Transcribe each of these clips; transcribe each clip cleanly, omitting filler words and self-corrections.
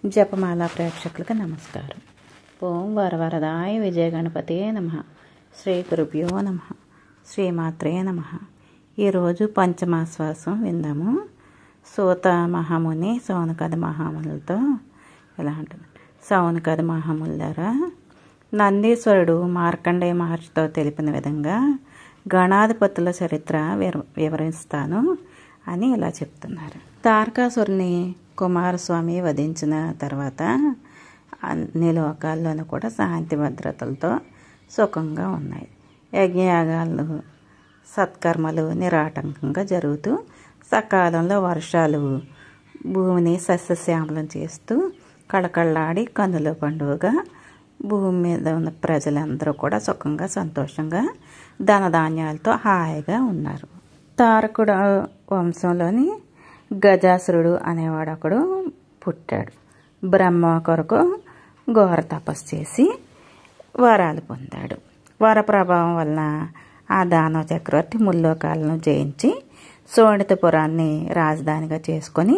జపమాల ప్రేక్షకులకు నమస్కారం. ఓం వరవరదాయ విజయ గణపతే నమః. శ్రీ గురుభ్యో నమః. శ్రీమాత్రే నమః. ఈరోజు పంచమాశ్వాసం విందాము. సూత మహాముని సౌనకాది మహామునులతో ఎలా ఉంటుంది. సౌనకాది మహామునులారా, నందీశ్వరుడు మార్కండేయ మహర్షితో తెలిపిన విధంగా గణాధిపతుల చరిత్ర వివరిస్తాను అని ఇలా చెప్తున్నారు. తారకాసురుని కుమారస్వామి వధించిన తర్వాత అన్ని లోకాల్లోనూ కూడా శాంతి భద్రతలతో సుఖంగా ఉన్నాయి. యజ్ఞయాగాలు సత్కర్మలు నిరాటంకంగా జరుగుతూ సకాలంలో వర్షాలు భూమిని సస్యశ్యామలం చేస్తూ కళకళలాడి కన్నుల పండుగగా భూమి మీద ఉన్న ప్రజలందరూ కూడా సుఖంగా సంతోషంగా ధనధాన్యాలతో హాయిగా ఉన్నారు. తారకుడు వంశంలోని గజాసురుడు అనేవాడు ఒకడు పుట్టాడు. బ్రహ్మ కొరకు ఘోర తపస్సు చేసి వరాలు పొందాడు. వర ప్రభావం వలన ఆ దానవ చక్రవర్తి ముల్లోకాలను జయించి శోణితపురాన్ని రాజధానిగా చేసుకొని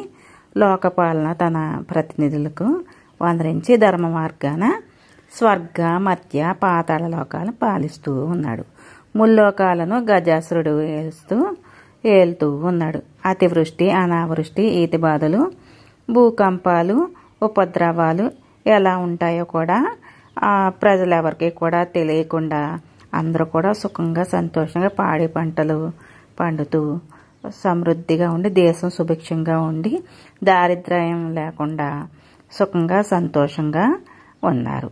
లోకపాలన తన ప్రతినిధులకు వందరించి ధర్మ మార్గాన స్వర్గ మధ్య పాతాళ లోకాలను పాలిస్తూ ఉన్నాడు. ముల్లోకాలను గజాసురుడు ఏలుతూ ఉన్నాడు. అతివృష్టి, అనావృష్టి, ఈతి బాధలు, భూకంపాలు, ఉపద్రవాలు ఎలా ఉంటాయో కూడా ప్రజలెవరికి కూడా తెలియకుండా అందరూ కూడా సుఖంగా సంతోషంగా పాడి పంటలు పండుతూ సమృద్ధిగా ఉండి దేశం సుభిక్షంగా ఉండి దారిద్ర్యం లేకుండా సుఖంగా సంతోషంగా ఉన్నారు.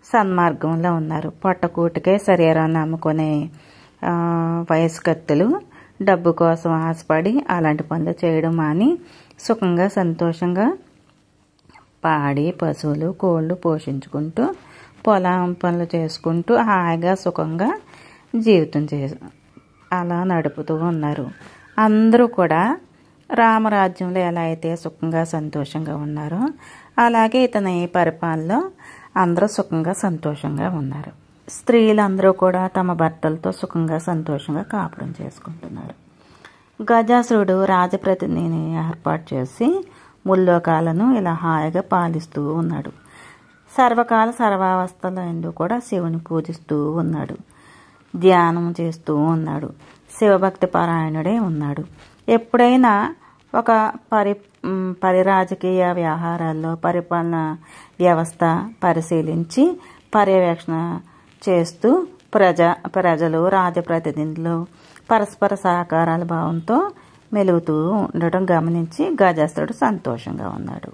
సన్మార్గంలో ఉన్నారు. పొట్టకూటికే శరీరాన్ని అమ్ముకునే వయస్కత్తులు డబ్బు కోసం ఆశపడి అలాంటి పనులు చేయడం మాని సుఖంగా సంతోషంగా పాడి పశువులు కోళ్ళు పోషించుకుంటూ పొలం పనులు చేసుకుంటూ హాయిగా సుఖంగా జీవితం అలా నడుపుతూ ఉన్నారు. అందరూ కూడా రామరాజ్యంలో ఎలా అయితే సుఖంగా సంతోషంగా ఉన్నారో అలాగే ఇతని పరిపాలనలో అందరూ సుఖంగా సంతోషంగా ఉన్నారు. స్త్రీలందరూ కూడా తమ భర్తలతో సుఖంగా సంతోషంగా కాపురం చేసుకుంటున్నారు. గజాసురుడు రాజప్రతినిధిని ఏర్పాటు చేసి ముల్లోకాలను ఇలా హాయిగా పాలిస్తూ ఉన్నాడు. సర్వకాల సర్వావస్థల ఎందు కూడా శివుని పూజిస్తూ ఉన్నాడు. ధ్యానం చేస్తూ ఉన్నాడు. శివభక్తి పారాయణుడే ఉన్నాడు. ఎప్పుడైనా ఒక పరిరాజకీయ వ్యవహారాల్లో పరిపాలన వ్యవస్థ పరిశీలించి పర్యవేక్షణ చేస్తూ ప్రజలు రాజప్రతినిధులు పరస్పర సహకారాల భావంతో మెలుగుతూ ఉండటం గమనించి గజాసురుడు సంతోషంగా ఉన్నాడు.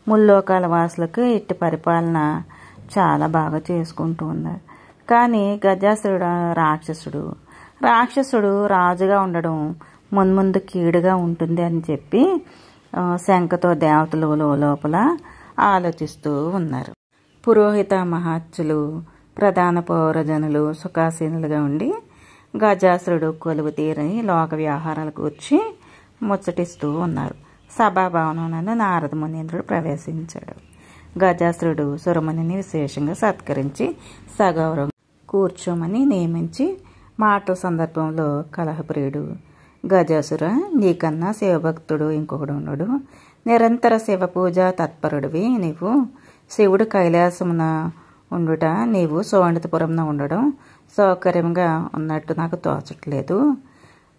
ముల్లోకాల వాసులకు ఇట్టి పరిపాలన చాలా బాగా చేసుకుంటూ ఉన్నారు. కానీ గజాసురుడు రాక్షసుడు రాజుగా ఉండడం మున్ముందు కీడుగా ఉంటుంది అని చెప్పి శంఖతో దేవతలు లోపల ఆలోచిస్తూ ఉన్నారు. పురోహిత మహత్యులు ప్రధాన పౌరజనులు సుఖాసీనులుగా ఉండి గజాసురుడు కొలువు తీరని లోక వ్యవహారాలకు వచ్చి ముచ్చటిస్తూ ఉన్నారు. సభాభవనంలో నారద మునీంద్రుడు ప్రవేశించాడు. గజాసురుడు సురమునిని విశేషంగా సత్కరించి సగౌరవం కూర్చోమని నియమించి మాటల సందర్భంలో కలహప్రియుడు, గజాసుర, నీకన్నా శివభక్తుడు ఇంకొకడు ఉన్నాడు. నిరంతర శివ పూజ తత్పరుడివి నీవు. శివుడు కైలాసమున ఉండుట, నీవు శోణితపురంలో ఉండడం సౌకర్యంగా ఉన్నట్టు నాకు తోచట్లేదు.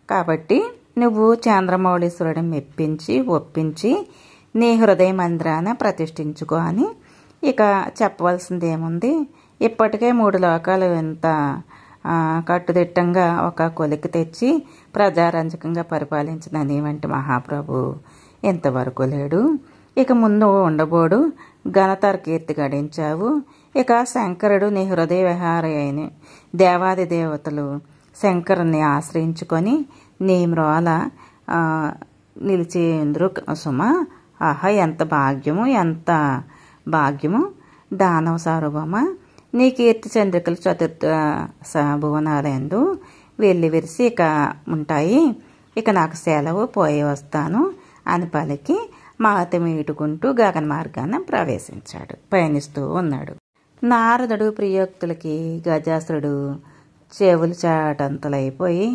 కాబట్టి నువ్వు చంద్రమౌళీశ్వరుడిని ఒప్పించి నీ హృదయ మందిరాన ప్రతిష్ఠించుకో అని ఇక చెప్పవలసింది ఏముంది. ఇప్పటికే 3 లోకాలు ఎంత కట్టుదిట్టంగా ఒక కొలికి తెచ్చి ప్రజారంజకంగా పరిపాలించిన నీ వంటి మహాప్రభు ఇంతవరకు లేడు. ఇక ముందు ఉండబోడు. ఘనతర కీర్తి గడించావు. ఇక శంకరుడు నీ హృదయ విహారి అయిన దేవాది దేవతలు శంకరుని ఆశ్రయించుకొని నీ మ్రోల నిలిచేందురు సుమ. ఆహా, ఎంత భాగ్యము దానవ సార్వభౌమ. నీ కీర్తి చంద్రికలు చతుర్థ భువనాలందు వెళ్ళి విరిసి ఇక ఉంటాయి. ఇక నాకు సెలవు, పోయి వస్తాను అని పలికి మాత మీటుకుంటూ గగన మార్గాన పయనిస్తూ ఉన్నాడు. నారదుడు ప్రియోక్తులకి గజాసురుడు చెవులు చాటంతలైపోయి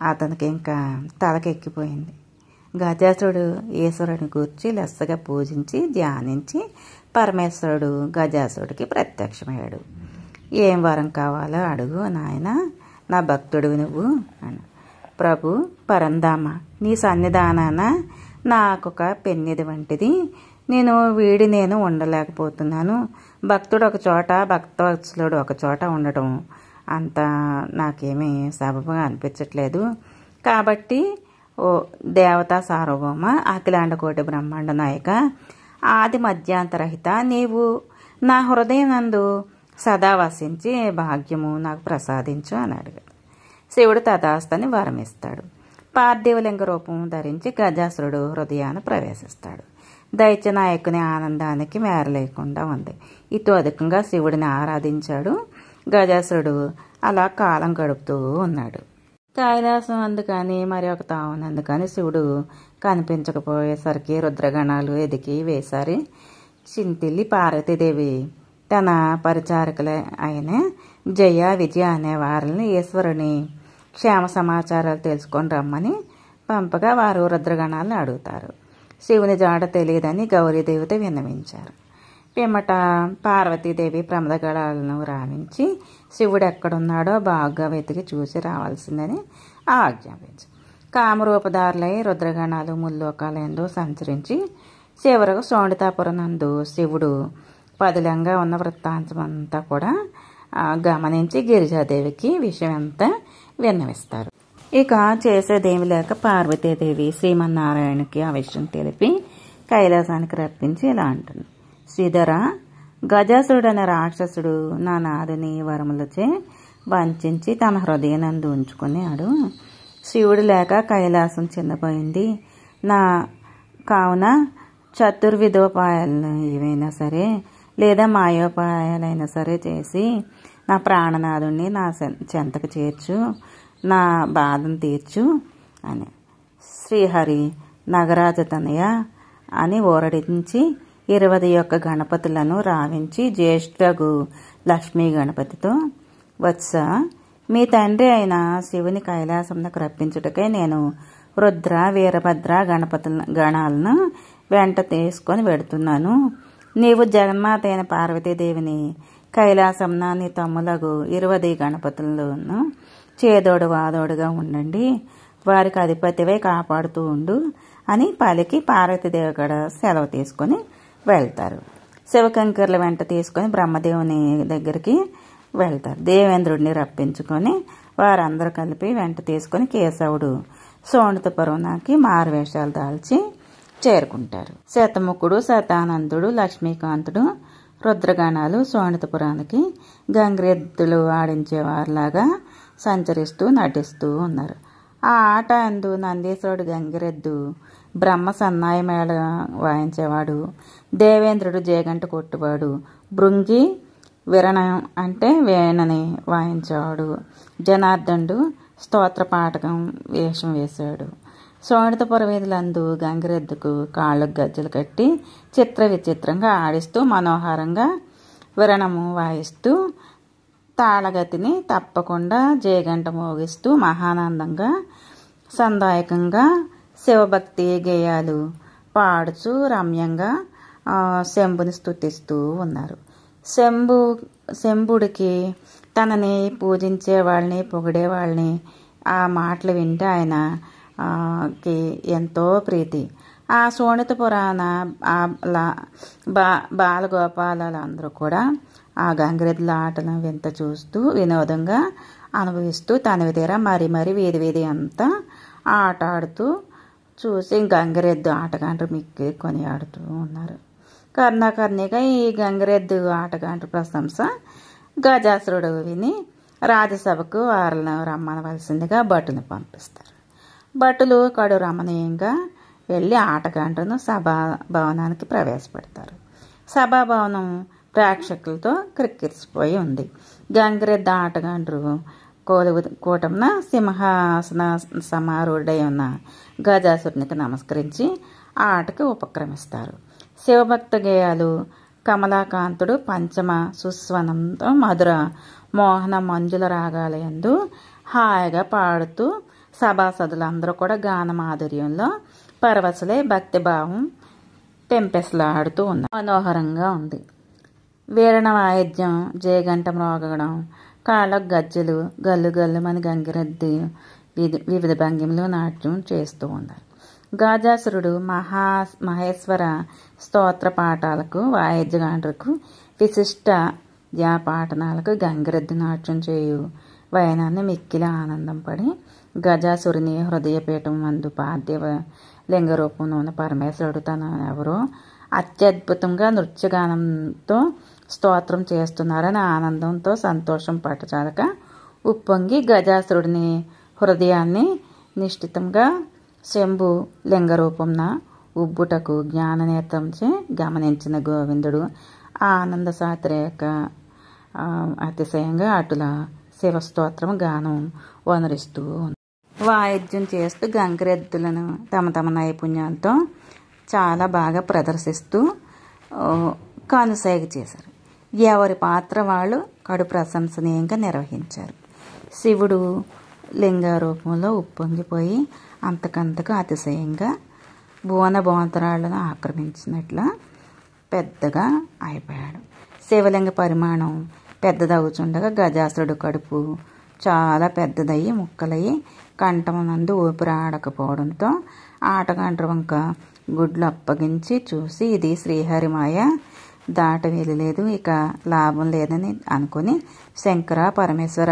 అతనికి ఇంకా తలకెక్కిపోయింది. గజాసురుడు ఈశ్వరుని గూర్చి లెస్సగా పూజించి ధ్యానించి పరమేశ్వరుడు గజాసురుడికి ప్రత్యక్షమయ్యాడు. ఏం వరం కావాలో అడుగు నాయన, నా భక్తుడివి నువ్వు అని. ప్రభు పరంధామ, నీ సన్నిధానాన నాకొక పెన్నిది వంటిది, నేను ఉండలేకపోతున్నాను. భక్తుడు ఒక చోట, భక్తవత్సలుడు ఒక చోట ఉండటం అంత నాకేమీ సబబుగా అనిపించట్లేదు. కాబట్టి ఓ దేవతా సార్వభౌమ, అఖిలాండ కోటి బ్రహ్మాండ నాయక, ఆది మధ్యాంతరహిత, నీవు నా హృదయం నందు సదా వసించి భాగ్యము నాకు ప్రసాదించు అని అడిగాడు. శివుడు తథాస్తని వరమిస్తాడు. పార్థివలింగ రూపం ధరించి గజాసురుడు హృదయాన్ని ప్రవేశిస్తాడు. దైత్య నాయకుని ఆనందానికి మేర లేకుండా ఉంది. ఇతోధికంగా శివుడిని ఆరాధించాడు. గజాసురుడు అలా కాలం గడుపుతూ ఉన్నాడు. కైలాసం అందుకని మరి ఒక తావునందుకని శివుడు కనిపించకపోయేసరికి రుద్రగణాలు ఎదికి వేసారి చింతిల్లి పార్వతీదేవి తన పరిచారకుల అయిన జయ, విజయ అనే వారిని ఈశ్వరుని క్షేమ సమాచారాలు తెలుసుకొని రమ్మని పంపగా వారు రుద్రగణాలను అడుగుతారు. శివుని జాడ తెలియదని గౌరీదేవితో విన్నవించారు. పిమ్మట పార్వతీదేవి ప్రమదగణాలను రావించి శివుడు ఎక్కడున్నాడో బాగా వెతికి చూసి రావాల్సిందని ఆజ్ఞాపించారు. కామరూపదారులై రుద్రగణాలు ముల్లోకాలందు సంచరించి చివరకు సోండితాపురం నందు శివుడు పదిలంగా ఉన్న వృత్తాంతమంతా కూడా గమనించి గిరిజాదేవికి విషయం అంతా విన్నవిస్తారు. ఇక చేసేదేమి లేక పార్వతీదేవి శ్రీమన్నారాయణకి ఆ విషయం తెలిపి కైలాసానికి రప్పించి ఇలా అంటుంది. శ్రీధర, గజాసురుడు అనే రాక్షసుడు నా నాదుని వరములచే వంచి తన హృదయనందు ఉంచుకున్నాడు. శివుడు లేక కైలాసం చిన్నపోయింది. నా కావున చతుర్విధోపాయాలను ఏవైనా సరే లేదా మాయోపాయాలైనా సరే చేసి నా ప్రాణనాథుణ్ణి నా చెంతకు చేర్చు, నా బాధను తీర్చు అని. శ్రీహరి నగరాజతనయ అని ఓరడించి 21 గణపతులను రావించి జ్యేష్ఠగు లక్ష్మీ గణపతితో, వత్స, మీ తండ్రి అయిన శివుని కైలాసంకు రప్పించుటకై నేను రుద్ర, వీరభద్ర గణాలను వెంట తీసుకొని వెడుతున్నాను. నీవు జగన్మాత అయిన పార్వతీదేవిని కైలాసంన నీ తమ్ములకు 20 గణపతులను చేదోడు వాదోడుగా ఉండండి, వారికి అధిపతివై కాపాడుతూ ఉండు అని పలికి పార్వతీదేవి కూడా సెలవు తీసుకొని వెళ్తారు. శివకంకర్ల వెంట తీసుకొని బ్రహ్మదేవుని దగ్గరికి వెళ్తారు. దేవేంద్రుడిని రప్పించుకొని వారందరూ కలిపి వెంట తీసుకొని కేశవుడు సోండితపురానికి మారువేషాలు దాల్చి చేరుకుంటారు. శతముఖుడు, శతానందుడు, లక్ష్మీకాంతుడు, రుద్రగణాలు సోండితపురానికి గంగిరెద్దులు ఆడించేవారిలాగా సంచరిస్తూ నటిస్తూ ఉన్నారు. ఆ ఆట అందు నందీశ్వరుడు గంగిరెద్దు, బ్రహ్మ సన్నాయి మేళ వాయించేవాడు, దేవేంద్రుడు జేగంట కొట్టువాడు, భృంగి విరణం అంటే వేణని వాయించేవాడు, జనార్దనుడు స్తోత్ర పాఠకం వేషం వేశాడు. సోండితపుర వీధులందు గంగిరెద్దుకు కాళ్ళకు గజ్జలు కట్టి చిత్ర విచిత్రంగా ఆడిస్తూ మనోహరంగా విరణము వాయిస్తూ తాళగతిని తప్పకుండా జయగంట మోగిస్తూ మహానందంగా సందాయకంగా శివభక్తి గేయాలు పాడుచూ రమ్యంగా శంభుని స్తుతిస్తూ ఉన్నారు. శంభుడికి తనని పూజించే వాళ్ళని, పొగిడే వాళ్ళని ఆ మాటలు వింటే ఆయనకి ఎంతో ప్రీతి. ఆ శోణితపురాణ బాలగోపాలందరూ కూడా ఆ గంగిరెద్దుల ఆటను వింత చూస్తూ వినోదంగా అనుభవిస్తూ తనవి తీరా మరి వీధి వీధి అంతా ఆట ఆడుతూ చూసి గంగిరెద్దు ఆటగాండ్రు మిక్కి కొనియాడుతూ ఉన్నారు. కర్ణాకర్ణిగా ఈ గంగిరెద్దు ఆటగాండ్రు ప్రశంస గజాసురుడు విని రాజసభకు వారిని రమ్మనవలసిందిగా భటుని పంపిస్తారు. భటులు కడు రమణీయంగా వెళ్ళి ఆటగాండ్రును సభాభవనానికి ప్రవేశపెడతారు. సభాభవనం ప్రేక్షకులతో క్రిక్కిరిసిపోయి ఉంది. గంగిరెద్దు ఆటగాండ్రు కూటమున సింహాసన సమారూఢుడై ఉన్న గజాసురునికి నమస్కరించి ఆ ఆటకు ఉపక్రమిస్తారు. శివభక్త గేయాలు కమలాకాంతుడు పంచమ సుస్వనంతో మధుర మోహన మంజుల రాగాలయందు హాయిగా పాడుతూ సభాసదులందరూ కూడా గాన మాధుర్యంలో పరవశలే భక్తిభావం టెంపెస్లాడుతూ ఉంది. మనోహరంగా ఉంది. వీరణ వాయిద్యం, జయగంట మ్రోగడం, కాళ్ళకు గజ్జెలు, గల్లు గల్లుమని గంగిరెద్ది వివిధ భంగిమలో నాట్యం చేస్తూ ఉన్నారు. గాజాసురుడు మహేశ్వర స్తోత్ర పాఠాలకు, వాయిద్యగాండ్రకు, విశిష్ట పాఠనాలకు గంగిరెద్ది నాట్యం చేయు వైనాన్ని మిక్కిలి ఆనందం పడి గజాసురుని హృదయపీఠం మందు పార్థివ లింగ రూపంలో ఉన్న పరమేశ్వరుడు తన ఎవరో అత్యద్భుతంగా నృత్యగానంతో స్తోత్రం చేస్తున్నారని ఆనందంతో సంతోషం పట్టచాలక ఉప్పొంగి గజాసురుడిని హృదయాన్ని నిశ్చితంగా శంభు లింగరూపంన ఉబ్బుటకు జ్ఞాననేత్రంచే గమనించిన గోవిందుడు ఆనంద సాత్రేక అతిశయంగా అటుల శివస్తోత్రం గానం వనరిస్తూ వాయిద్యం చేస్తూ గంగిరెద్దులను తమ తమ నైపుణ్యాలతో చాలా బాగా ప్రదర్శిస్తూ కనుసైగ చేశారు. ఎవరి పాత్ర వాళ్ళు కడు ప్రశంసనీయంగా నిర్వహించారు. శివుడు లింగ రూపంలో ఉప్పొంగిపోయి అంతకంతకు అతిశయంగా భువనభోంతరాలను ఆక్రమించినట్లు పెద్దగా అయిపోయాడు. శివలింగ పరిమాణం పెద్దదవుచుండగా గజాసురుడు కడుపు చాలా పెద్దదయ్యి ముక్కలయ్యి కంఠమునందు ఊపిరాడకపోవడంతో ఆటగాండ్ర వంక గుడ్లు అప్పగించి చూసి ఇది శ్రీహరిమాయ, దాట వెళ్ళలేదు, ఇక లాభం లేదని అనుకుని శంకర పరమేశ్వర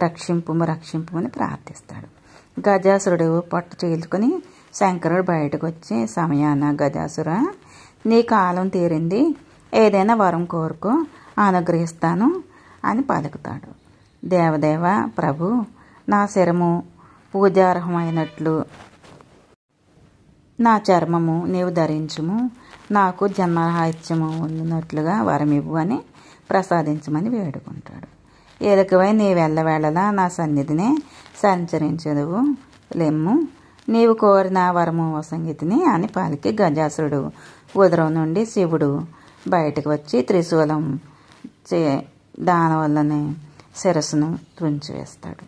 రక్షింపుమని ప్రార్థిస్తాడు. గజాసురుడు పట్టు చీల్చుకుని శంకరుడు బయటకు వచ్చి సమయాన గజాసుర నీ కాలం తీరింది, ఏదైనా వరం కోరుకో అనుగ్రహిస్తాను అని పలుకుతాడు. దేవదేవ ప్రభు, నా శరము పూజార్హమైనట్లు నా చర్మము నీవు ధరించుము, నాకు జన్మరాహిత్యము ఉన్నట్లుగా వరమివ్వు అని ప్రసాదించమని వేడుకుంటాడు. ఏలకవై నీ వెళ్ళవేళలా నా సన్నిధినే సంచరించదువు లెమ్ము, నీవు కోరిన వరము సంగీతిని అని పలికి గజాసురుడు ఉదరం నుండి శివుడు బయటకు వచ్చి త్రిశూలం దానవల్లని శిరస్సును తుంచివేస్తాడు.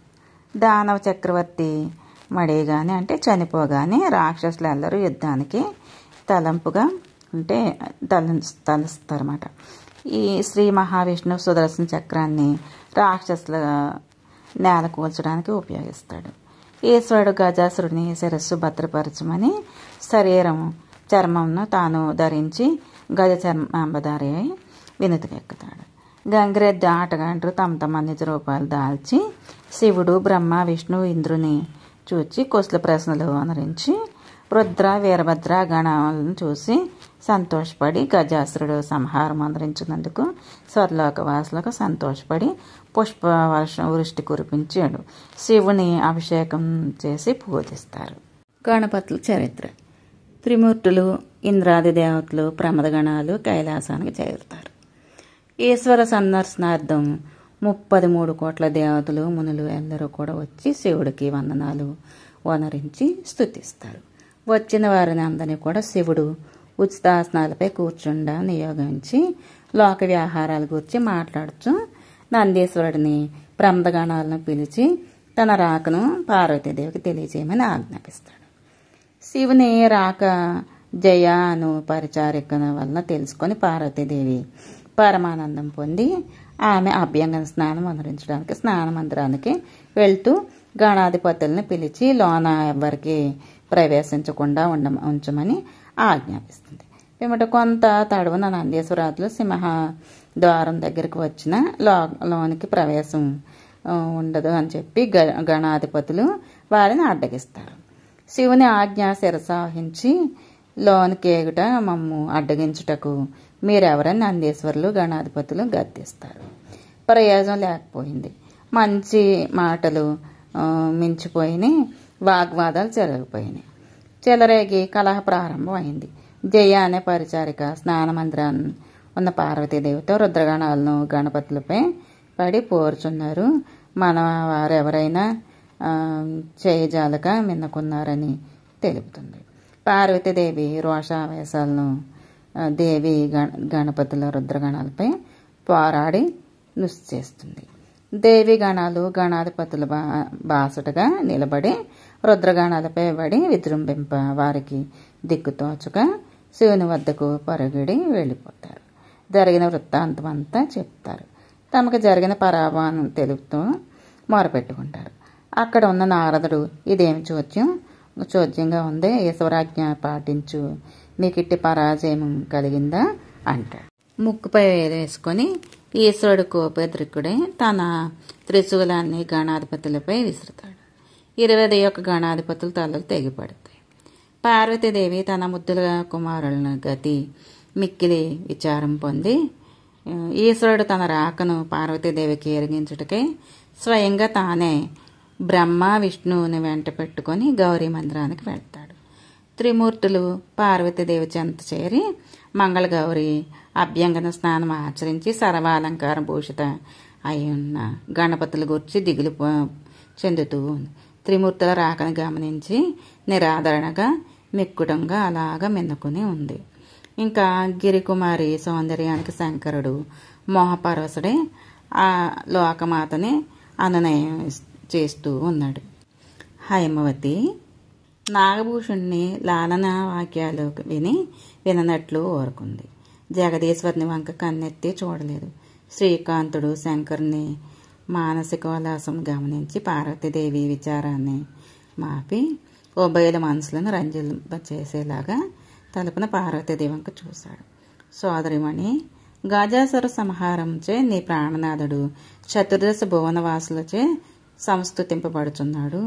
దానవ చక్రవర్తి మడిగానే అంటే చనిపోగానే రాక్షసులు అందరూ యుద్ధానికి తలంపుగా అంటే తలుస్తారన్నమాట. ఈ శ్రీ మహావిష్ణువు సుదర్శన చక్రాన్ని రాక్షసుల నేల కూల్చడానికి ఉపయోగిస్తాడు. ఈశ్వరుడు గజాసురుడిని శిరస్సు భద్రపరచమని శరీరం చర్మంను తాను ధరించి గజ చర్మాంబధారి అయి వినుతికెక్కుతాడు. గంగిరెద్ది ఆటగాండ్రు తమ తమ నిజ రూపాలు దాల్చి శివుడు బ్రహ్మ విష్ణువు ఇంద్రుని చూచి కుశల ప్రశ్నలు అనురించి రుద్ర వీరభద్ర గణాలను చూసి సంతోషపడి గజాసురుడు సంహారం అనురించినందుకు స్వర్లోకవాసులకు సంతోషపడి పుష్పవర్షం వృష్టి కురిపించాడు. శివుని అభిషేకం చేసి పూజిస్తారు. గణపతుల చరిత్ర. త్రిమూర్తులు, ఇంద్రాది దేవతలు, ప్రమదగణాలు కైలాసానికి చేరుతారు. ఈశ్వర సందర్శనార్థం 33 కోట్ల దేవతలు మునులు అందరూ కూడా వచ్చి శివుడికి వందనాలు వనరించి స్తుతిస్తారు. వచ్చిన వారిని అందరినీ కూడా శివుడు ఉచితాసనాలపై కూర్చుండా నియోగించి లోక వ్యవహారాల గురించి మాట్లాడుతూ నందీశ్వరుడిని ప్రమదగణాలను పిలిచి తన రాకను పార్వతీదేవికి తెలియజేయమని ఆజ్ఞాపిస్తాడు. శివుని రాక జయ అను పరిచారిక వలన తెలుసుకొని పార్వతీదేవి పరమానందం పొంది ఆమె అభ్యంగన స్నానం అనురించడానికి స్నాన మందిరానికి వెళ్తూ గణాధిపతుల్ని పిలిచి లోన ఎవ్వరికి ప్రవేశించకుండా ఉంచమని ఆజ్ఞాపిస్తుంది. పిమ్మట కొంత తడవున నందీశ్వరాదులు సింహ ద్వారం దగ్గరికి వచ్చిన లోనికి ప్రవేశం ఉండదు అని చెప్పి గణాధిపతులు వారిని అడ్డగిస్తారు. శివుని ఆజ్ఞ శిరసాహించి లోనికి ఏగుట మమ్ము అడ్డగించుటకు మీరెవరని నందీశ్వరులు గణాధిపతులు గద్దిస్తారు. ప్రయోజనం లేకపోయింది. మంచి మాటలు మించిపోయినాయి, వాగ్వాదాలు చెలగిపోయినాయి. చెలరేగి కలహ ప్రారంభం అయింది. జయ అనే పరిచారిక స్నాన మందిరాన్ని ఉన్న పార్వతీదేవితో రుద్రగణాలను గణపతులపై పడి పోర్చున్నారు. మన వారెవరైనా చేయజాలక మిన్నకున్నారని తెలుపుతుంది. పార్వతీదేవి రోషావేశాలను దేవి గణపతుల రుద్రగణాలపై పోరాడి నృత్యం చేస్తుంది. దేవి గణాలు గణాధిపతుల బాసుటగా నిలబడి రుద్రగాణాలపై పడి విజృంభింప వారికి దిక్కుతోచక శివుని వద్దకు పరుగిడి వెళ్ళిపోతారు. జరిగిన వృత్తాంతం అంతా చెప్తారు. తమకు జరిగిన పరాభవాన్ని తెలుపుతూ మొరపెట్టుకుంటారు. అక్కడ ఉన్న నారదుడు, ఇదేమి చోద్యంగా ఉంది, ఈశ్వరాజ్ఞ పాటించు, మీకిట్టి పరాజయం కలిగిందా అంటాడు. ముక్కుపై వేసుకొని ఈశ్వరుడు కోపద్రికుడై తన త్రిశూలాన్ని గణాధిపతులపై విసురుతాడు. 21 గణాధిపతుల తలలు తెగిపడతాయి. పార్వతీదేవి తన ముద్దుల కుమారుల గతి మిక్కిలి విచారం పొంది ఈశ్వరుడు తన రాకను పార్వతీదేవికి ఎరిగించుటకై స్వయంగా తానే బ్రహ్మ విష్ణువుని వెంట పెట్టుకొని గౌరీ మందిరానికి వెళ్తాడు. త్రిమూర్తులు పార్వతీదేవి చెంత చేరి మంగళగౌరి అభ్యంగన స్నానం ఆచరించి సర్వాలంకార భూషిత అయి ఉన్న గణపతుల గురించి దిగులు చెందుతూ త్రిమూర్తుల రాకను గమనించి నిరాదరణగా మిక్కుటంగా అలాగా మిన్నుకుని ఉంది. ఇంకా గిరికుమారి సౌందర్యానికి శంకరుడు మోహపరవశుడే ఆ లోకమాతని అనునయం చేస్తూ ఉన్నాడు. హైమవతి నాగభూషుణ్ణి లాలన వాక్యాలు విననట్లు ఊరుకుంది. జగదీశ్వరుని వంక కన్నెత్తి చూడలేదు. శ్రీకాంతుడు శంకరుని మానసికోల్లాసం గమనించి పార్వతీదేవి విచారాన్ని మాపి ఉభయుల మనసులను రంజింపచేసేలాగా తలుపున పార్వతీదేవి వంక చూశాడు. సోదరిమణి, గాజాసుర సంహారంచే నీ ప్రాణనాథుడు చతుర్దశ భువనవాసులచే సంస్తుతింపబడుచున్నాడు.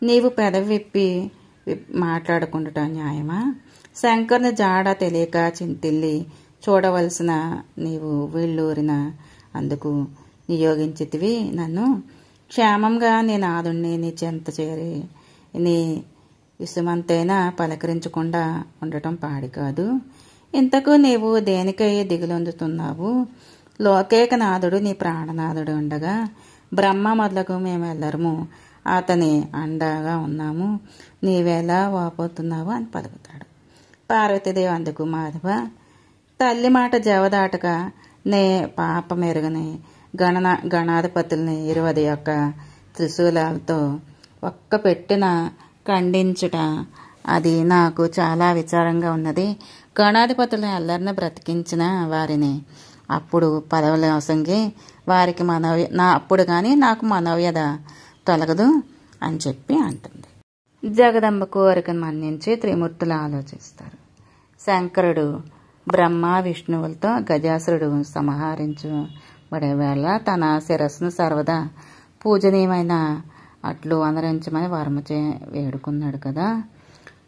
నీవు పెదవి విప్పి మాట్లాడుకుంటుట న్యాయమా? శంకరుని జాడ తెలియక చింతిల్లి చూడవలసిన నీవు వీళ్ళూరిన అందుకు నియోగించితివి నన్ను. క్షేమంగా నీ నాదుణ్ణి నీ చెంత చేరి నీ విసుమంతైనా పలకరించకుండా ఉండటం పాడి కాదు. ఇంతకు నీవు దేనికై దిగులొందుతున్నావు? లోకేకనాథుడు నీ ప్రాణనాథుడు ఉండగా బ్రహ్మ మొదలకు మేమెల్లరము అతని అండగా ఉన్నాము. నీవేలా వాపోతున్నావు అని పలుకుతాడు. పార్వతీదేవి అందుకు, మాధవ, తల్లి మాట జవదాటక నే పాప మెరుగని గణాధిపతుల్ని 21 త్రిశూలాలతో ఒక్క పెట్టిన ఖండించుట అది నాకు చాలా విచారంగా ఉన్నది. గణాధిపతులను ఎల్లరిని బ్రతికించిన వారిని అప్పుడు పదవుల అవసంగి వారికి అప్పుడు కానీ నాకు మనోవ్యధ తొలగదు అని చెప్పి అంటుంది. జగదంబ కోరికను మన్నించి త్రిమూర్తులు ఆలోచిస్తారు. శంకరుడు బ్రహ్మ విష్ణువులతో గజాసురుడు సంహరించబడే వేళ తన శిరస్సును సర్వదా పూజనీయమైన అట్లు అందరించమని వరము వేడుకున్నాడు కదా.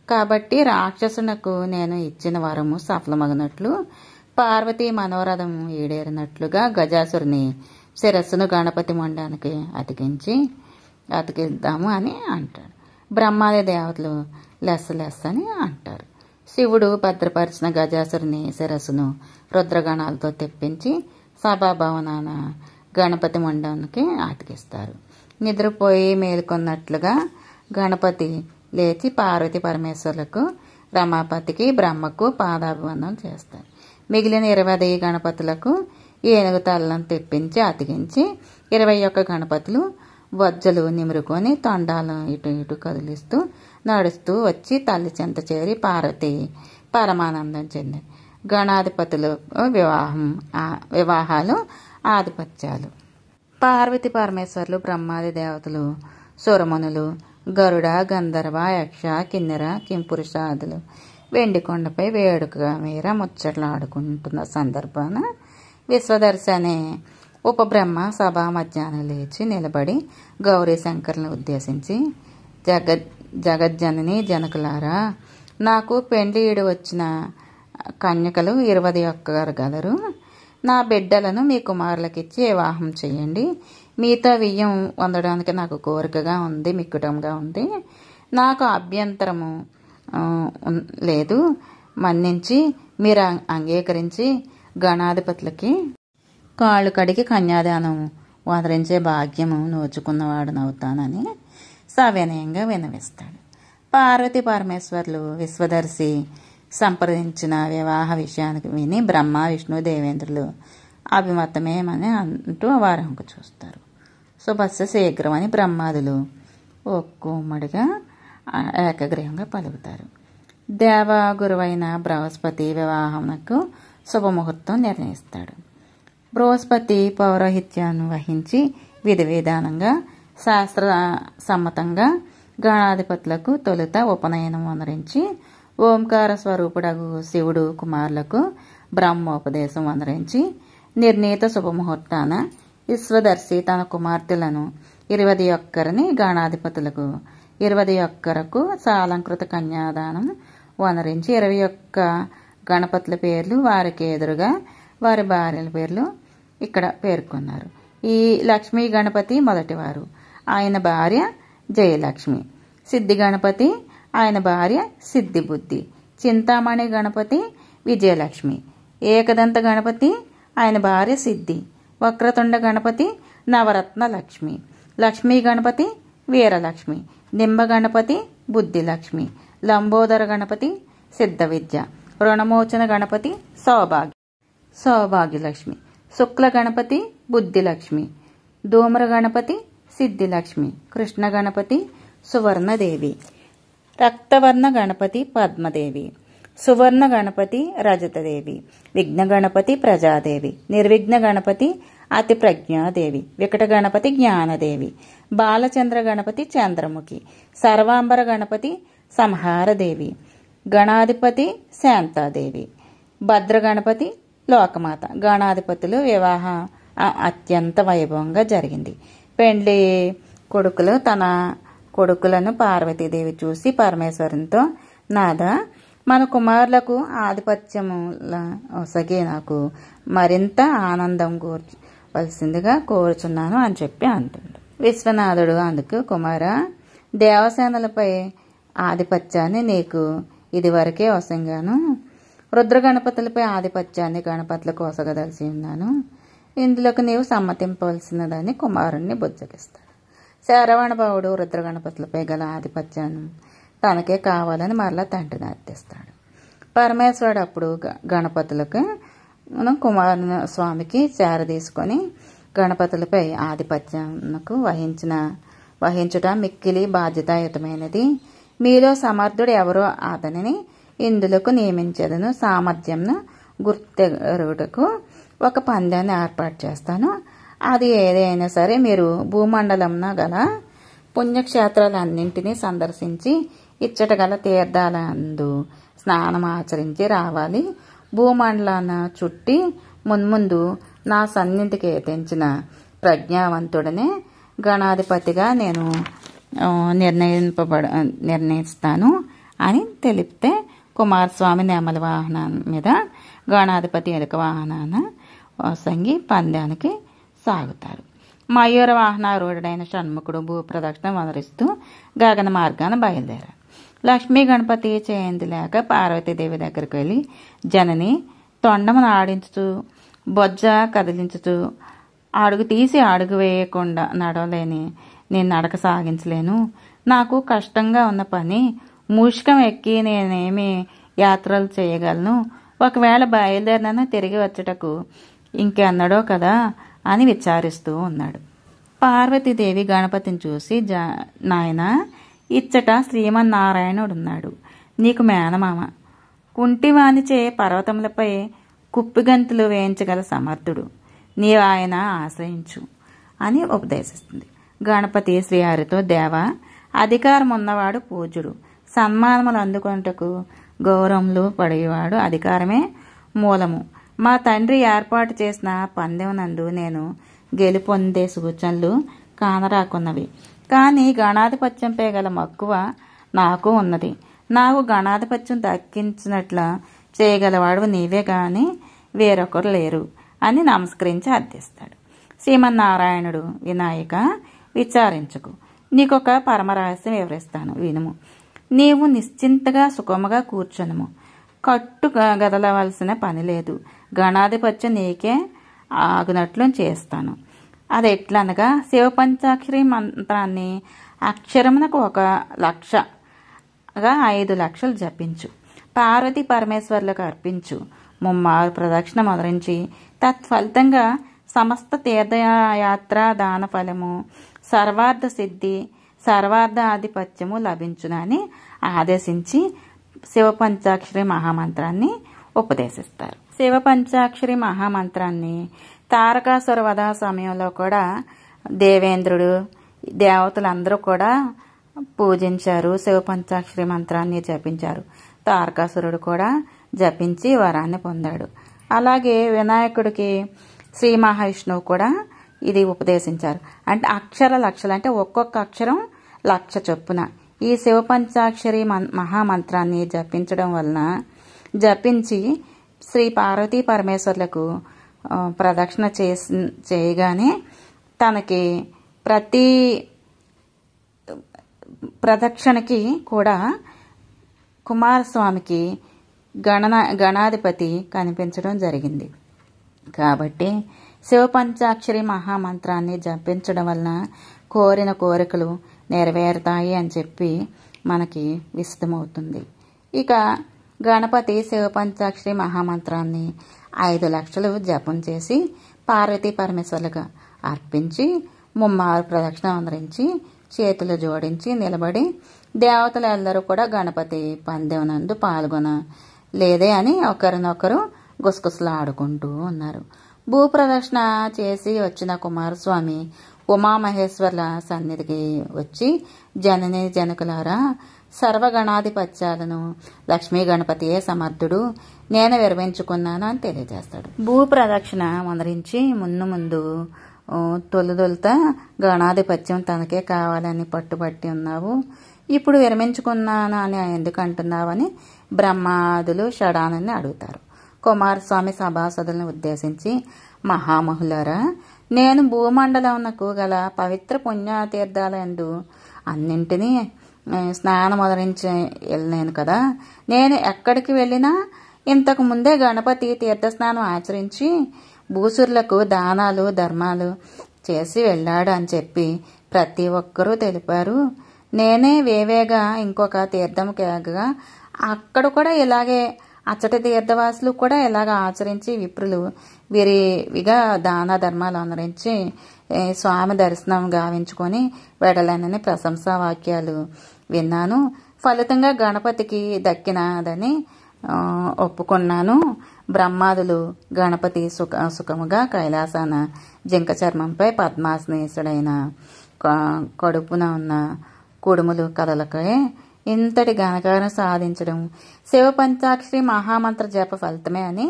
కాబట్టి రాక్షసునకు నేను ఇచ్చిన వరము సఫలమగినట్లు పార్వతీ మనోరథం ఈడేరినట్లుగా గజాసురుని శిరస్సును గణపతి మొండానికి అతికిద్దాము అని అంటాడు. బ్రహ్మాది దేవతలు లెస్స అని అంటారు. శివుడు భద్రపరిచిన గజాసురుని శిరస్సును రుద్రగణాలతో తెప్పించి సభాభవనాన గణపతి మొండానికి అతికిస్తారు. నిద్రపోయి మేలుకొన్నట్లుగా గణపతి లేచి పార్వతీ పరమేశ్వరులకు, రమాపతికి, బ్రహ్మకు పాదాభివందనం చేస్తారు. మిగిలిన 20 గణపతులకు ఏనుగు తలను తెప్పించి అతికించి 21 గణపతులు వజ్జలు నిమురుకొని తొండాలను ఇటు ఇటు కదిలిస్తూ నడుస్తూ వచ్చి తల్లి చెంత చేరి పార్వతి పరమానందం చెంది గణాధిపతులు వివాహాలు ఆధిపత్యాలు. పార్వతి పరమేశ్వర్లు, బ్రహ్మాది దేవతలు, సురమునులు, గరుడ, గంధర్వ, యక్ష, కిన్నెర, కింపురుషాదులు వెండి కొండపై వేడుకగా మీర ముచ్చట్లు ఆడుకుంటున్న సందర్భాన విశ్వదర్శి అనే ఉపబ్రహ్మ సభా మధ్యాహ్నం లేచి నిలబడి గౌరీ శంకర్లను ఉద్దేశించి, జగజ్జనని జనకులారా, నాకు పెండ్లి ఈడు వచ్చిన కన్యకలు 21 గలరు. నా బిడ్డలను మీ కుమారులకిచ్చి వివాహం చేయండి. మీతో వియ్యం పొందడానికి నాకు కోరికగా ఉంది, మిక్కుటంగా ఉంది. నాకు అభ్యంతరము లేదు. మన్నించి మీరు అంగీకరించి గణాధిపతులకి కాళ్ళు కడిగి కన్యాదానం వదరించే భాగ్యము నోచుకున్నవాడునవుతానని సవినయంగా వినవిస్తాడు. పార్వతీ పరమేశ్వర్లు విశ్వదర్శి సంప్రదించిన వివాహ విషయానికి విని బ్రహ్మ, విష్ణు, దేవేంద్రులు అభిమతమేమని అంటూ వారంకు చూస్తారు. శుభస్య శీఘ్రమని బ్రహ్మాదులు ఒక్కుమ్మడిగా ఏకగ్రీవంగా పలుకుతారు. దేవ గురువైన బృహస్పతి వివాహమునకు శుభముహూర్తం నిర్ణయిస్తాడు. బృహస్పతి పౌరోహిత్యాన్ని వహించి విధి విధానంగా శాస్త్ర సమ్మతంగా గణాధిపతులకు తొలుత ఉపనయనం వనరించి ఓంకార స్వరూపుడగు శివుడు కుమారులకు బ్రహ్మోపదేశం వనరించి నిర్ణీత శుభముహూర్తాన విశ్వదర్శి తన కుమార్తెలను 21 గణాధిపతులకు 21 సాలంకృత కన్యాదానం వనరించి 21 గణపతుల పేర్లు వారికి ఎదురుగా వారి భార్యల పేర్లు ఇక్కడ పేర్కొన్నారు. ఈ లక్ష్మీ గణపతి మొదటివారు, ఆయన భార్య జయలక్ష్మి. సిద్ధి గణపతి, ఆయన భార్య సిద్ధిబుద్ధి. చింతామణి గణపతి విజయలక్ష్మి. ఏకదంత గణపతి, ఆయన భార్య సిద్ధి. వక్రతుండ గణపతి నవరత్న లక్ష్మి. లక్ష్మీ గణపతి వీరలక్ష్మి. నింబ గణపతి బుద్ధిలక్ష్మి. లంబోదర గణపతి సిద్ధ విద్య. రుణమోచన గణపతి సౌభాగ్యలక్ష్మి. శుక్ల గణపతి బుద్ధిలక్ష్మి. ధూమ్ర గణపతి సిద్ధిలక్ష్మి. కృష్ణ గణపతి సువర్ణదేవి. రక్తవర్ణ గణపతి పద్మదేవి. సువర్ణ గణపతి రజతదేవి. విఘ్న గణపతి ప్రజాదేవి. నిర్విఘ్న గణపతి అతి ప్రజ్ఞాదేవి. వికట గణపతి జ్ఞానదేవి. బాలచంద్ర గణపతి చంద్రముఖి. సర్వాంబర గణపతి సంహారదేవి. గణాధిపతి శాంతాదేవి. భద్ర గణపతి లోకమాత. గణాధిపతులు వివాహం అత్యంత వైభవంగా జరిగింది. పెండ్లి కొడుకులు తన కొడుకులను పార్వతీదేవి చూసి పరమేశ్వరునితో, నాదా, మన కుమారులకు ఆధిపత్యముల ఒసగి నాకు మరింత ఆనందం కూర్చవలసిందిగా కోరుచున్నాను అని చెప్పి అంటుంది. విశ్వనాథుడు అందుకు, కుమార, దేవసేనలపై ఆధిపత్యాన్ని నీకు ఇదివరకే వశంగాను, రుద్ర గణపతులపై ఆధిపత్యాన్ని గణపతులకు వసగదలిసి ఉన్నాను. ఇందులోకి నీవు సమ్మతింపవలసినదని కుమారుణ్ణి బుజ్జగిస్తాడు. శరవణభవుడు రుద్ర గణపతులపై గల ఆధిపత్యాన్ని తనకే కావాలని మరలా తండ్రిని అర్థిస్తాడు. పరమేశ్వరుడు అప్పుడు గణపతులకు కుమారుని స్వామికి చేరదీసుకొని గణపతులపై ఆధిపత్యానికి వహించుట మిక్కిలి బాధ్యతాయుతమైనది. మీలో సమర్థుడు ఎవరో అతనిని ఇందులకు నియమించదను. సామర్థ్యంను గుర్తెరుగుటకు ఒక పందాన్ని ఏర్పాటు చేస్తాను. అది ఏదైనా సరే మీరు భూమండలంన గల పుణ్యక్షేత్రాలన్నింటినీ సందర్శించి ఇచ్చట గల తీర్థాలందు స్నానం ఆచరించి రావాలి. భూమండలాన చుట్టి మున్ముందు నా సన్నిధికి తెంచిన ప్రజ్ఞావంతుడనే గణాధిపతిగా నేను నిర్ణయిస్తాను అని తెలిపితే కుమారస్వామి నెమలి వాహనం మీద గణాధిపతి ఎలుక వాహనాన సంగి పందానికి సాగుతారు. మయూర వాహనారూఢుడైన షణ్ముఖుడు భూప్రదక్షిణ వనరిస్తూ గగన మార్గాన బయలుదేరారు. లక్ష్మీ గణపతి చేయింది లేక పార్వతీదేవి దగ్గరికి వెళ్ళి, జనని, తొండమును ఆడించుతూ బొజ్జ కదిలించుతూ అడుగు తీసి అడుగు వేయకుండా నడవలేని నేను నడక సాగించలేను. నాకు కష్టంగా ఉన్న పని. మూషికం ఎక్కి నేనేమి యాత్రలు చేయగలను. ఒకవేళ బయలుదేరిన తిరిగి వచ్చటకు ఇంకెన్నడో కదా అని విచారిస్తూ ఉన్నాడు. పార్వతీదేవి గణపతిని చూసి, నాయన, ఇచ్చట శ్రీమన్నారాయణుడున్నాడు, నీకు మేనమామ. కుంటివానిచే పర్వతములపై కుప్పిగంతులు వేయించగల సమర్థుడు. నీవు ఆయన ఆశ్రయించు అని ఉపదేశిస్తుంది. గణపతి శ్రీహరితో, దేవ, అధికారం ఉన్నవాడు పూజ్యుడు. సన్మానములు అందుకొనుటకు గౌరవములు పడేవాడు. అధికారమే మూలము. మా తండ్రి ఏర్పాటు చేసిన పందెం నందు నేను గెలుపొందే సూచనలు కానరాకున్నవి. కానీ గణాధిపత్యంపై గల మక్కువ నాకు ఉన్నది. నాకు గణాధిపత్యం దక్కించినట్ల చేయగలవాడు నీవే గాని వేరొకరు లేరు అని నమస్కరించి అర్థిస్తాడు. శ్రీమన్నారాయణుడు, వినాయక, విచారించకు, నీకొక పరమరహస్యం వివరిస్తాను, వినుము. నీవు నిశ్చింతగా సుఖముగా కూర్చొనుము. కట్టు గదలవలసిన పని లేదు. గణాధిపత్యం నీకే ఆగునట్లు చేస్తాను. అది ఎట్లనగా, శివపంచాక్షరి మంత్రాన్ని అక్షరమునకు 1,00,000గా 5,00,000 జపించు. పార్వతీ పరమేశ్వర్లకు అర్పించు. ముమ్మారు ప్రదక్షిణ మొదరించి తత్ఫలితంగా సమస్త తీర్థయాత్ర దాన ఫలము, సర్వార్థ సిద్ధి, సర్వార్థ ఆధిపత్యము లభించునని ఆదేశించి శివపంచాక్షరి మహామంత్రాన్ని ఉపదేశిస్తారు. శివపంచాక్షరి మహామంత్రాన్ని తారకాసుర వధ సమయంలో కూడా దేవేంద్రుడు దేవతలందరూ కూడా పూజించారు. శివపంచాక్షరి మంత్రాన్ని జపించారు. తారకాసురుడు కూడా జపించి వరాన్ని పొందాడు. అలాగే వినాయకుడికి శ్రీ మహావిష్ణువు కూడా ఇది ఉపదేశించారు. అంటే అక్షర లక్షలు, అంటే ఒక్కొక్క అక్షరం 1,00,000 చొప్పున ఈ శివపంచాక్షరి మహామంత్రాన్ని జపించడం వలన, జపించి శ్రీ పార్వతీ పరమేశ్వర్లకు ప్రదక్షిణ చేయగానే తనకి ప్రతి ప్రదక్షిణకి కూడా కుమారస్వామికి గణాధిపతి కనిపించడం జరిగింది. కాబట్టి శివపంచాక్షరి మహామంత్రాన్ని జపించడం వలన కోరిన కోరికలు నెరవేరుతాయి అని చెప్పి మనకి విశదమవుతుంది. ఇక గణపతి శివపంచాక్షరి మహామంత్రాన్ని 5 లక్షలు జపం చేసి పార్వతీ పరమేశ్వర్లుగా అర్పించి ముమ్మారు ప్రదక్షిణ అందరించి చేతులు జోడించి నిలబడి దేవతలందరూ కూడా గణపతి పందెం పాల్గొన లేదే అని ఒకరినొకరు గుసగుసలాడుకుంటూ ఉన్నారు. భూప్రదక్షిణ చేసి వచ్చిన కుమారస్వామి ఉమామహేశ్వర్ల సన్నిధికి వచ్చి జనని జనకులారా, సర్వగణాధిపత్యాలను లక్ష్మీ గణపతియే సమర్థుడు, నేను విరమించుకున్నాను అని తెలియజేస్తాడు. భూప్రదక్షిణ మొదరించి ముందు తొలుత గణాధిపత్యం తనకే కావాలని పట్టుబట్టి ఉన్నావు, ఇప్పుడు విరమించుకున్నాను అని ఎందుకు అంటున్నావని బ్రహ్మాదులు షడానని అడుగుతారు. కుమారస్వామి సభాసదులను ఉద్దేశించి, మహామహులారా, నేను భూమండలంకు గల పవిత్ర పుణ్యతీర్థాలందు అన్నింటినీ స్నానం మొదరించి వెళ్ళినాను కదా, నేను ఎక్కడికి వెళ్ళినా ఇంతకు ముందే గణపతి తీర్థస్నానం ఆచరించి భూసురులకు దానాలు ధర్మాలు చేసి వెళ్ళాడు అని చెప్పి ప్రతి ఒక్కరూ తెలిపారు. నేనే వేవేగా ఇంకొక తీర్థం కేగగా అక్కడ కూడా ఇలాగే అచ్చటి తీర్థవాసులు కూడా ఇలాగ ఆచరించి విప్రులు విరివిగా దాన ధర్మాలు అనుసరించి స్వామి దర్శనం గావించుకొని వెడలనని ప్రశంసా వాక్యాలు విన్నాను. ఫలితంగా గణపతికి దక్కినదని ఒప్పుకున్నాను. బ్రహ్మాదులు గణపతి సుఖముగా కైలాసాన జింక చర్మంపై పద్మాసనేశుడైన కడుపున ఉన్న కుడుములు కదలకే ఇంతటి ఘనకారం సాధించడం శివపంచాక్షరి మహామంత్ర జప ఫలితమే అని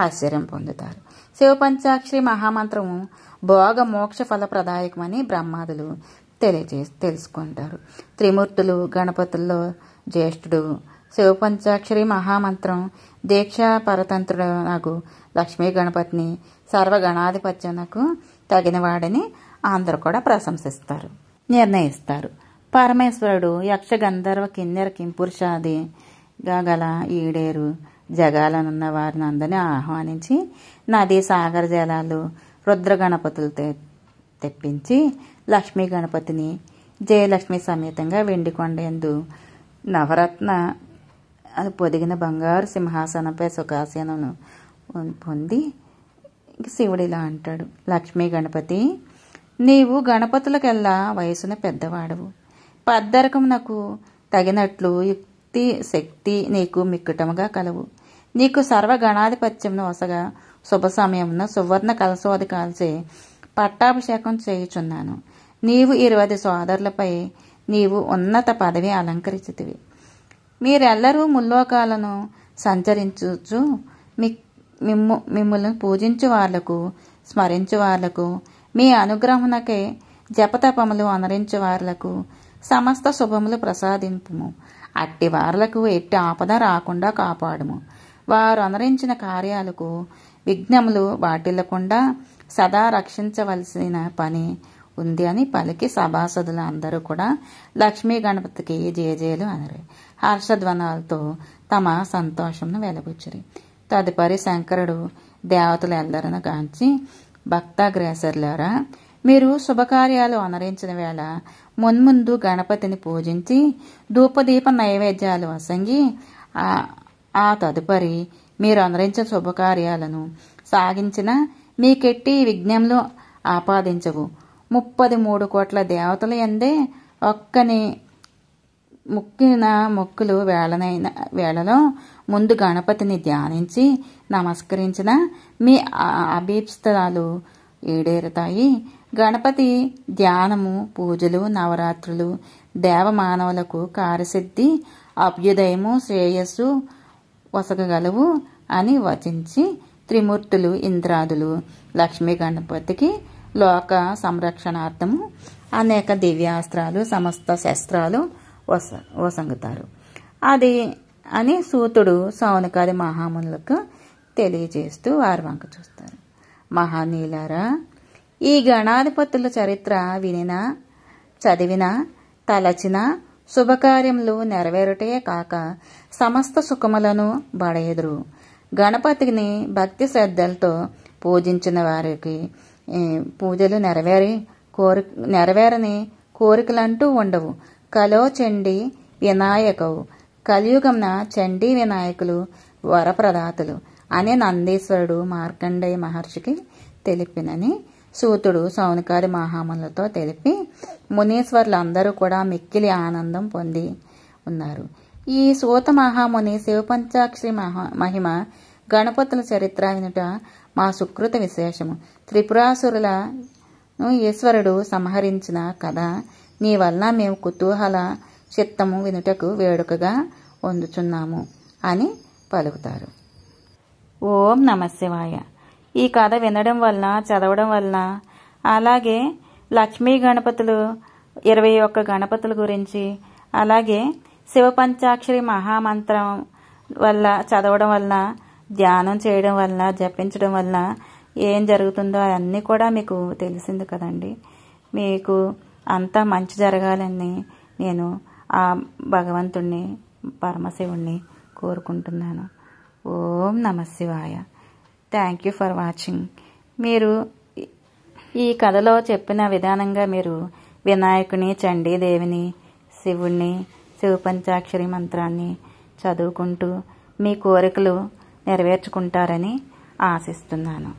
ఆశ్చర్యం పొందుతారు. శివపంచాక్షరి మహామంత్రం భోగ మోక్ష ఫలప్రదాయకమని బ్రహ్మాదులు తెలుసుకుంటారు. త్రిమూర్తులు గణపతుల్లో జ్యేష్ఠుడు. శివపంచాక్షరి మహామంత్రం దీక్షా పరతంత్రుడు నాకు లక్ష్మీ గణపతిని సర్వగణాధిపత్యనకు తగినవాడని అందరూ కూడా ప్రశంసిస్తారు, నిర్ణయిస్తారు. పరమేశ్వరుడు యక్ష గంధర్వ కిన్నెర కింపురుషాదిగా గల ఈడేరు జగాలనున్న వారిని అందరినీ ఆహ్వానించి నదీ సాగర జలాలు రుద్ర గణపతులతో తెప్పించి లక్ష్మీ గణపతిని జయలక్ష్మి సమేతంగా వెండికొండయందు నవరత్న పొదిగిన బంగారు సింహాసనంపై సుఖాసనను పొంది శివుడిలా అంటాడు, లక్ష్మీ గణపతి, నీవు గణపతులకెల్లా వయసున పెద్దవాడవు. పద్దరకమునకు తగినట్లు యుక్తి శక్తి నీకు మిక్కుటముగా కలవు. నీకు సర్వగణాధిపత్యమును వసగా శుభ సమయమున సువర్ణ కలశోది కాల్చే పట్టాభిషేకం చేయుచున్నాను. నీవు 20 సోదరులపై నీవు ఉన్నత పదవి అలంకరించితివి. మీరెల్లరూ ముల్లోకాలను సంచరించుచు మిమ్ములను పూజించు వాళ్లకు స్మరించు వాళ్లకు మీ అనుగ్రహమునకై జపతపములు అనరించు వాళ్లకు సమస్త శుభములు ప్రసాదింపుము. అట్టి వార్లకు ఎట్టి ఆపద రాకుండా కాపాడుము. వారు అనరించిన కార్యాలకు విఘ్నములు వాటిల్లకుండా సదా రక్షించవలసిన పని ఉంది అని పలికి సభాసదులు అందరూ కూడా లక్ష్మీ గణపతికి జేజేలు అనరు. హర్షధ్వనాలతో తమ సంతోషంను వెలబుచ్చరి. తదుపరి శంకరుడు దేవతలందరూ గాంచి, భక్తాగ్రేసరులారా, మీరు శుభకార్యాలు అనరించిన వేళ మున్ముందు గణపతిని పూజించి ధూపదీప నైవేద్యాలు వసంగి ఆ తదుపరి మీరు అనరించిన శుభకార్యాలను సాగించిన మీకెట్టి విఘ్నములు ఆపాదించవు. 33 కోట్ల దేవతల యందే ఒక్కని ముక్కిన మొక్కులు వేళలో ముందు గణపతిని ధ్యానించి నమస్కరించిన మీ అభీప్సరాలు ఈడేరుతాయి. గణపతి ధ్యానము, పూజలు, నవరాత్రులు దేవమానవులకు కార్యసిద్ధి, అభ్యుదయము, శ్రేయస్సు వసగగలవు అని వచించి త్రిమూర్తులు, ఇంద్రాదులు లక్ష్మీ గణపతికి లోక సంరక్షణార్థము అనేక దివ్యాస్త్రాలు, సమస్త శస్త్రాలు వసంగుతారు. అది అని సూతుడు సౌనకాది మహామునులకు తెలియజేస్తూ వారి వంక చూస్తారు. మహానీయులారా, ఈ గణాధిపతుల చరిత్ర వినినా, చదివినా, తలచిన శుభకార్యములు నెరవేరుటే కాక సమస్త సుఖములను బడెదురు. గణపతిని భక్తి శ్రద్ధలతో పూజించిన వారికి పూజలు నెరవేరని కోరికలంటూ ఉండవు. కలో చండీ వినాయకవు, కలియుగంన చండీ వినాయకులు వరప్రదాతలు అని నందీశ్వరుడు మార్కండేయ మహర్షికి తెలిపినని సూతుడు సౌనకాది మహామునులతో తెలిపి మునీశ్వరులందరూ కూడా మిక్కిలి ఆనందం పొంది ఉన్నారు. ఈ సూత మహాముని శివపంచాక్షరి మహిమ గణపతుల చరిత్ర వినుట మా సుకృత విశేషము. త్రిపురాసురులను ఈశ్వరుడు సంహరించిన కథ నీ వల్ల మేము కుతూహల చిత్తము వినుటకు వేడుకగా పొందుచున్నాము అని పలుకుతారు. ఓం నమశివాయ. ఈ కథ వినడం వలన, చదవడం వలన, అలాగే లక్ష్మీ గణపతులు 21 గణపతుల గురించి, అలాగే శివపంచాక్షరి మహామంత్రం వల్ల చదవడం వలన, ధ్యానం చేయడం వలన, జపించడం వలన ఏం జరుగుతుందో అవన్నీ కూడా మీకు తెలిసింది కదండి. మీకు అంతా మంచి జరగాలని నేను ఆ భగవంతుణ్ణి, పరమశివుణ్ణి కోరుకుంటున్నాను. ఓం నమశివాయ. Thank you for watching. మీరు ఈ కథలో చెప్పిన విధానంగా మీరు వినాయకుని, చండీదేవిని, శివుణ్ణి, శివపంచాక్షరి మంత్రాన్ని చదువుకుంటూ మీ కోరికలు నెరవేర్చుకుంటారని ఆశిస్తున్నాను.